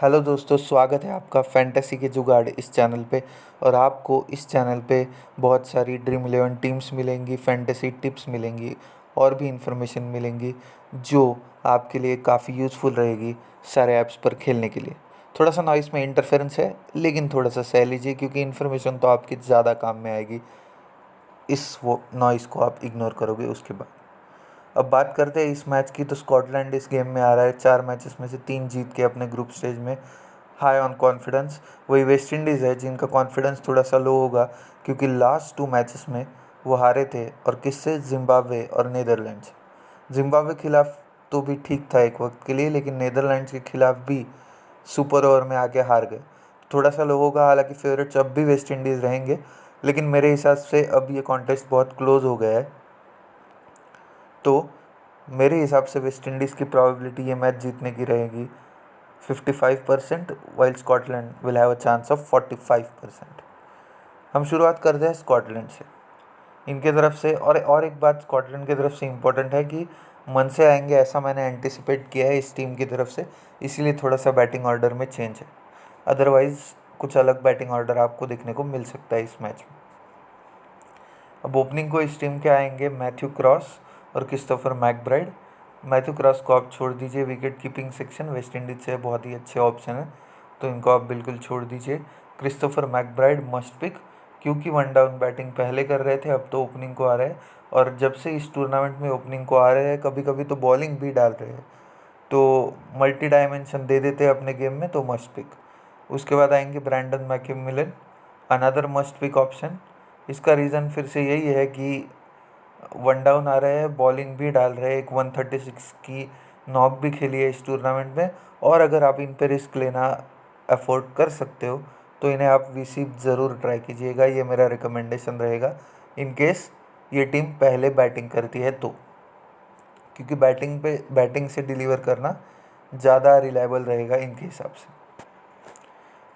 Hello दोस्तों, स्वागत है आपका फैंटेसी के जुगाड़ इस चैनल पे। और आपको इस चैनल पे बहुत सारी ड्रीम इलेवन टीम्स मिलेंगी, फैंटेसी टिप्स मिलेंगी और भी इन्फॉर्मेशन मिलेंगी जो आपके लिए काफ़ी यूज़फुल रहेगी सारे ऐप्स पर खेलने के लिए। थोड़ा सा नॉइस में इंटरफेरेंस है, लेकिन थोड़ा सा सह लीजिए क्योंकि इन्फॉर्मेशन तो आपकी ज़्यादा काम में आएगी। इस वो नॉइस को आप इग्नोर करोगे उसके बाद। अब बात करते हैं इस मैच की। तो स्कॉटलैंड इस गेम में आ रहा है 4 मैचेस में से 3 जीत के अपने ग्रुप स्टेज में हाई ऑन कॉन्फिडेंस। वही वेस्ट इंडीज़ है जिनका कॉन्फिडेंस थोड़ा सा लो होगा क्योंकि लास्ट 2 मैचेस में वो हारे थे। और किससे? जिम्बाब्वे और नीदरलैंड्स। जिम्बाब्वे खिलाफ तो भी ठीक था एक वक्त के लिए, लेकिन नीदरलैंड्स के खिलाफ भी सुपर ओवर में आके हार गए। थोड़ा सा लो होगा, हालांकि फेवरेट्स अब भी वेस्ट इंडीज़ रहेंगे, लेकिन मेरे हिसाब से अब ये कॉन्टेस्ट बहुत क्लोज हो गया है। तो मेरे हिसाब से वेस्ट इंडीज़ की प्रोबेबिलिटी ये मैच जीतने की रहेगी 55%, while Scotland will have a chance of 45%। हम शुरुआत करते हैं स्कॉटलैंड से। इनके तरफ से और एक बात स्कॉटलैंड की तरफ से इम्पोर्टेंट है कि मन से आएंगे ऐसा मैंने एंटिसिपेट किया है इस टीम की तरफ से, इसीलिए थोड़ा सा बैटिंग ऑर्डर में चेंज है। अदरवाइज़ कुछ अलग बैटिंग ऑर्डर आपको देखने को मिल सकता है इस मैच में। अब ओपनिंग को इस टीम के आएंगे मैथ्यू क्रॉस और क्रिस्टोफर मैकब्राइड। मैथ्यू क्रॉस को आप छोड़ दीजिए, wicket keeping section West Indies से बहुत ही अच्छे ऑप्शन है, तो इनको आप बिल्कुल छोड़ दीजिए। क्रिस्टोफर मैकब्राइड मस्ट पिक, क्योंकि वन डाउन बैटिंग पहले कर रहे थे, अब तो ओपनिंग को आ रहे हैं। और जब से इस टूर्नामेंट में ओपनिंग को आ रहे हैं, कभी कभी तो बॉलिंग भी डाल रहे हैं, तो मल्टी डायमेंशन दे देते हैं अपने गेम में, तो मस्ट पिक। उसके बाद आएंगे Brandon McMillan, another must pick option. इसका रीज़न फिर से यही है कि वन डाउन आ रहे हैं, बॉलिंग भी डाल रहे हैं, एक 136 की नॉक भी खेली है इस टूर्नामेंट में। और अगर आप इन पे रिस्क लेना अफोर्ड कर सकते हो तो इन्हें आप वीसी ज़रूर ट्राई कीजिएगा, ये मेरा रिकमेंडेशन रहेगा इन केस ये टीम पहले बैटिंग करती है तो, क्योंकि बैटिंग से डिलीवर करना ज़्यादा रिलायबल रहेगा इनके हिसाब से।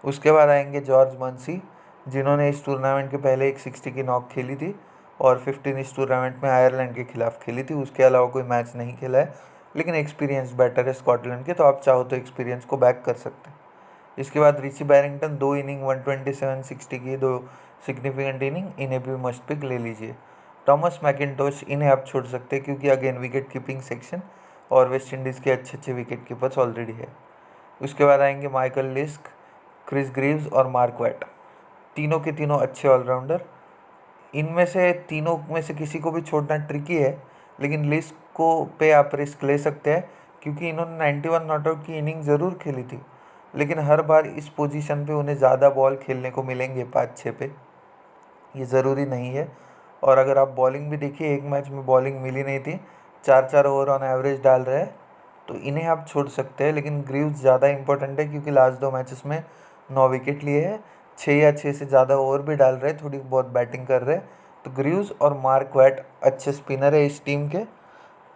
उसके बाद आएंगे जॉर्ज मन्सी, जिन्होंने इस टूर्नामेंट के पहले एक 60 की नॉक खेली थी और 15 इस टूर्नामेंट में आयरलैंड के खिलाफ खेली थी। उसके अलावा कोई मैच नहीं खेला है, लेकिन एक्सपीरियंस बेटर है स्कॉटलैंड के, तो आप चाहो तो एक्सपीरियंस को बैक कर सकते हैं। इसके बाद रिची बैरिंगटन, 2 इनिंग 127 60 की 2 सिग्निफिकेंट इनिंग, इन्हें भी मस्ट पिक ले लीजिए। थॉमस मैकिंटोश, इन्हें आप छोड़ सकते हैं क्योंकि अगेन विकेट कीपिंग सेक्शन और वेस्ट इंडीज़ के अच्छे अच्छे विकेट कीपर्स ऑलरेडी है। उसके बाद आएंगे माइकल लिस्क, क्रिस ग्रीव्स और मार्क वैट, तीनों के तीनों अच्छे ऑलराउंडर। इनमें से तीनों में से किसी को भी छोड़ना ट्रिकी है, लेकिन लिस्ट को पे आप रिस्क ले सकते हैं क्योंकि इन्होंने 91 नॉट आउट की इनिंग ज़रूर खेली थी, लेकिन हर बार इस पोजीशन पे उन्हें ज़्यादा बॉल खेलने को मिलेंगे 5-6 पे, ये ज़रूरी नहीं है। और अगर आप बॉलिंग भी देखिए, एक मैच में बॉलिंग मिली नहीं थी, 4-4 ओवर ऑन एवरेज डाल रहे हैं, तो इन्हें आप छोड़ सकते हैं। लेकिन ग्रीव्स ज़्यादा इंपॉर्टेंट है क्योंकि लास्ट 2 मैचेस में 9 विकेट लिए हैं, 6 या 6 से ज़्यादा ओवर भी डाल रहे हैं, थोड़ी बहुत बैटिंग कर रहे हैं। तो ग्रीव्स और मार्क वैट अच्छे स्पिनर है इस टीम के,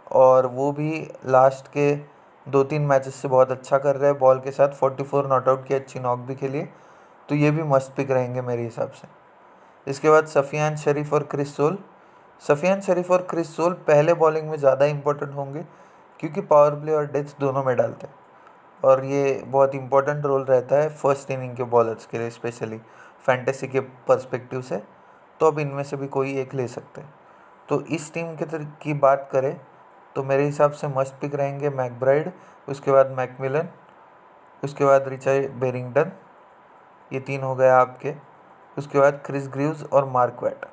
और वो भी लास्ट के 2-3 मैचेस से बहुत अच्छा कर रहे हैं बॉल के साथ। 44 नॉट आउट की अच्छी नॉक भी खेली है, तो ये भी मस्त पिक रहेंगे मेरे हिसाब से। इसके बाद सफियान शरीफ और क्रिस सोल। सफियान शरीफ और क्रिस सोल पहले बॉलिंग में ज़्यादा इंपॉर्टेंट होंगे क्योंकि पावर प्ले और डेथ दोनों में डालते हैं, और ये बहुत इंपॉर्टेंट रोल रहता है फर्स्ट इनिंग के बॉलर्स के लिए, स्पेशली फैंटेसी के पर्सपेक्टिव से। तो अब इनमें से भी कोई एक ले सकते हैं। तो इस टीम के की बात करें तो मेरे हिसाब से मस्ट पिक रहेंगे मैकब्राइड, उसके बाद मैकमिलन, उसके बाद रिचर्ड बेरिंगटन, ये 3 हो गए आपके। उसके बाद क्रिस ग्रीव्स और मार्क वैट,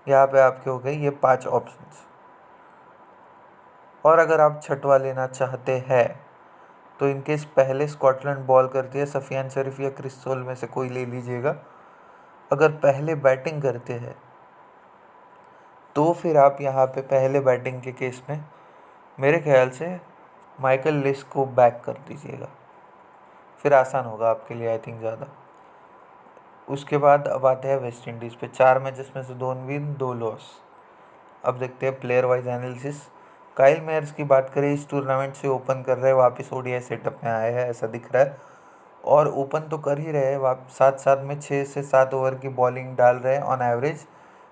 यहाँ पे आपके हो गए ये 5 ऑप्शंस। और अगर आप छठवा लेना चाहते हैं तो इनकेस पहले स्कॉटलैंड बॉल करती है, सफियान शरीफ या क्रिस सोल में से कोई ले लीजिएगा। अगर पहले बैटिंग करते हैं तो फिर आप यहाँ पे पहले बैटिंग के केस में मेरे ख्याल से माइकल लिस्ट को बैक कर दीजिएगा, फिर आसान होगा आपके लिए आई थिंक ज़्यादा। उसके बाद अब आते हैं वेस्ट इंडीज़ पे। 4 मैचेस में से 2 विन 2 लॉस। अब देखते हैं player wise analysis. Kyle Myers की बात करें, इस टूर्नामेंट से ओपन कर रहे हैं, वापस ओडीआई सेटअप में आए हैं ऐसा दिख रहा है, और ओपन तो कर ही रहे हैं, साथ साथ में 6 से 7 ओवर की बॉलिंग डाल रहे हैं ऑन एवरेज,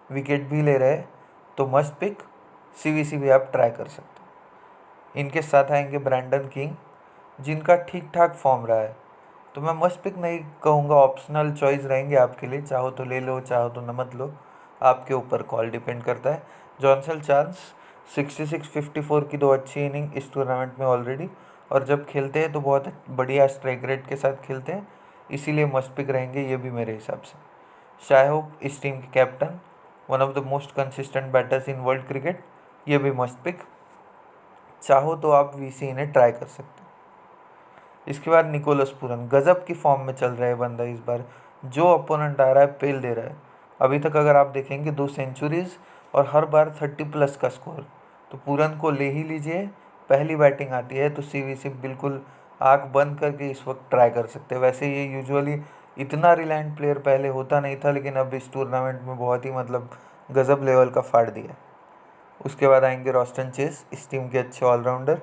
विकेट भी ले रहे हैं, तो मस्ट पिक सीवीसी भी आप ट्राई कर सकते हैं। इनके साथ आएंगे ब्रैंडन किंग, जिनका ठीक ठाक फॉर्म रहा है, तो मैं मस्ट पिक नहीं कहूँगा, ऑप्शनल चॉइस रहेंगे आपके लिए, चाहो तो ले लो चाहो तो न मत लो, आपके ऊपर कॉल डिपेंड करता है। जॉनसन चार्ल्स 66-54 की 2 अच्छी इनिंग इस टूर्नामेंट में ऑलरेडी, और जब खेलते हैं तो बहुत बढ़िया स्ट्राइक रेट के साथ खेलते हैं, इसीलिए मस्ट पिक रहेंगे ये भी मेरे हिसाब से। शाय होप इस टीम के captain, one of the most consistent batters in world cricket, ये भी मस्ट पिक। चाहो तो आप वीसी इन्हें ट्राई कर सकते हो। इसके बाद निकोलस पूरन, गजब की फॉर्म में चल रहा है बंदा इस बार, जो अपोनेंट आ रहा है पेल दे रहा है। अभी तक अगर आप देखेंगे 2 सेंचुरीज और हर बार 30+ का स्कोर, तो पूरन को ले ही लीजिए। पहली बैटिंग आती है तो सीवीसी बिल्कुल आंख बंद करके इस वक्त ट्राई कर सकते हैं। वैसे ये यूजुअली इतना रिलायंट प्लेयर पहले होता नहीं था, लेकिन अब इस टूर्नामेंट में बहुत ही मतलब गजब लेवल का फाड़ दिया। उसके बाद आएंगे रॉस्टन चेस, इस टीम के अच्छे ऑलराउंडर,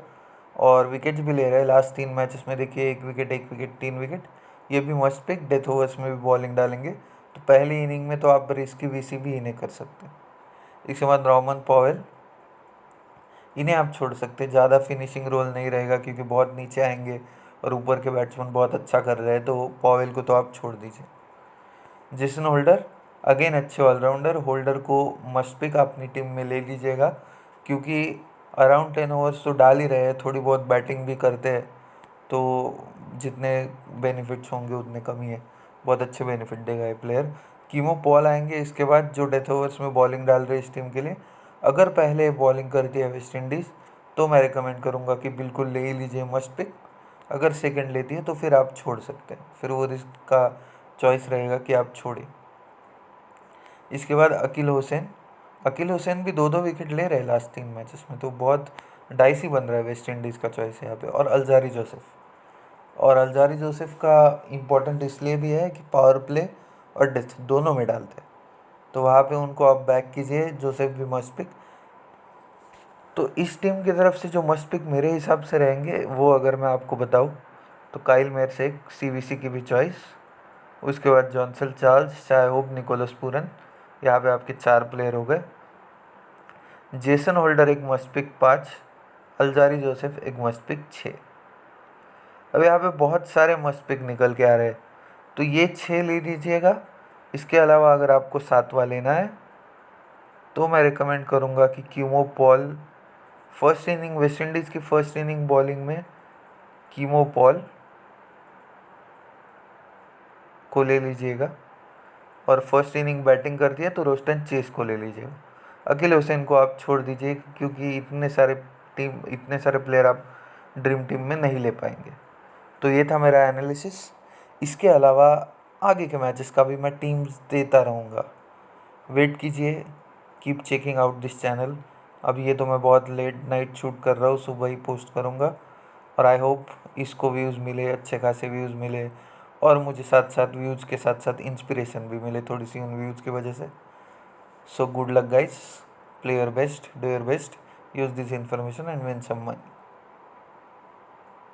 और विकेट्स भी ले रहे हैं लास्ट 3 मैचेस में, देखिए 1 विकेट 1 विकेट 3 विकेट, ये भी मस्ट पिक। डेथ ओवर्स में भी बॉलिंग डालेंगे, तो पहली इनिंग में तो आप रिस्की वीसी भी इन्हें कर सकते हैं। इसके बाद रोमन पॉवेल, इन्हें आप छोड़ सकते हैं, ज़्यादा फिनिशिंग रोल नहीं रहेगा क्योंकि बहुत नीचे आएंगे और ऊपर के बैट्समैन बहुत अच्छा कर रहे हैं, तो पॉवेल को तो आप छोड़ दीजिए। जेसन होल्डर, अगेन अच्छे ऑलराउंडर, होल्डर को मस्ट पिक अपनी टीम में ले लीजिएगा, क्योंकि अराउंड 10 ओवर्स तो डाल ही रहे हैं, थोड़ी बहुत बैटिंग भी करते हैं, तो जितने बेनिफिट्स होंगे उतने कम ही है, बहुत अच्छे बेनिफिट देगा ये प्लेयर। कीमो पॉल आएंगे इसके बाद, जो डेथ ओवर्स में बॉलिंग डाल रहे हैं इस टीम के लिए। अगर पहले बॉलिंग करती है वेस्ट इंडीज़ तो मैं रिकमेंड करूँगा कि बिल्कुल ले ही लीजिए मस्ट पिक। अगर सेकंड लेती है तो फिर आप छोड़ सकते हैं, फिर वो रिस्क का चॉइस रहेगा कि आप छोड़िए। इसके बाद अकील हुसैन, अकील हुसैन भी 2-2 विकेट ले रहे हैं लास्ट 3 मैचेस में, तो बहुत डाइसी बन रहा है वेस्ट इंडीज़ का चॉइस यहाँ पे। और अल्जारी जोसेफ, और अल्जारी जोसेफ का इम्पोर्टेंट इसलिए भी है कि पावर प्ले और डेथ दोनों में डालते हैं, तो वहाँ पे उनको आप बैक कीजिए, जोसेफ भी मस्ट पिक। तो इस टीम की तरफ से जो मस्ट पिक मेरे हिसाब से रहेंगे वो अगर मैं आपको बताऊँ तो काइल मेयरसेक सीवीसी की भी चॉइस, उसके बाद Johnson Charles, Shai Hope, Nicholas Pooran, यहाँ पे आपके 4 प्लेयर हो गए। जेसन होल्डर एक मस्ट पिक 5, अल्जारी जोसेफ एक मस्ट पिक 6। अब यहाँ पे बहुत सारे मस्ट पिक निकल के आ रहे हैं, तो ये 6 ले लीजिएगा। इसके अलावा अगर आपको 7वां लेना है तो मैं रिकमेंड करूँगा कि Keemo Paul, first inning West Indies की फर्स्ट इनिंग बॉलिंग में कीमो पॉल को ले लीजिएगा, और फर्स्ट इनिंग बैटिंग करती है तो रोस्टन चेस को ले लीजिएगा। अकील हुसैन को आप छोड़ दीजिए क्योंकि इतने सारे प्लेयर आप ड्रीम टीम में नहीं ले पाएंगे। तो ये था मेरा एनालिसिस। इसके अलावा आगे के मैचेस का भी मैं टीम्स देता रहूँगा, वेट कीजिए, keep checking out this channel. अब ये तो मैं बहुत लेट नाइट शूट कर रहा हूँ, सुबह ही पोस्ट करूँगा, और आई होप इसको व्यूज़ मिले, अच्छे खासे व्यूज़ मिले, और मुझे साथ साथ व्यूज़ के साथ साथ इंस्पिरेशन भी मिले थोड़ी सी उन व्यूज़ की वजह से। So good luck guys, play your best, do your best, use this information and win some money.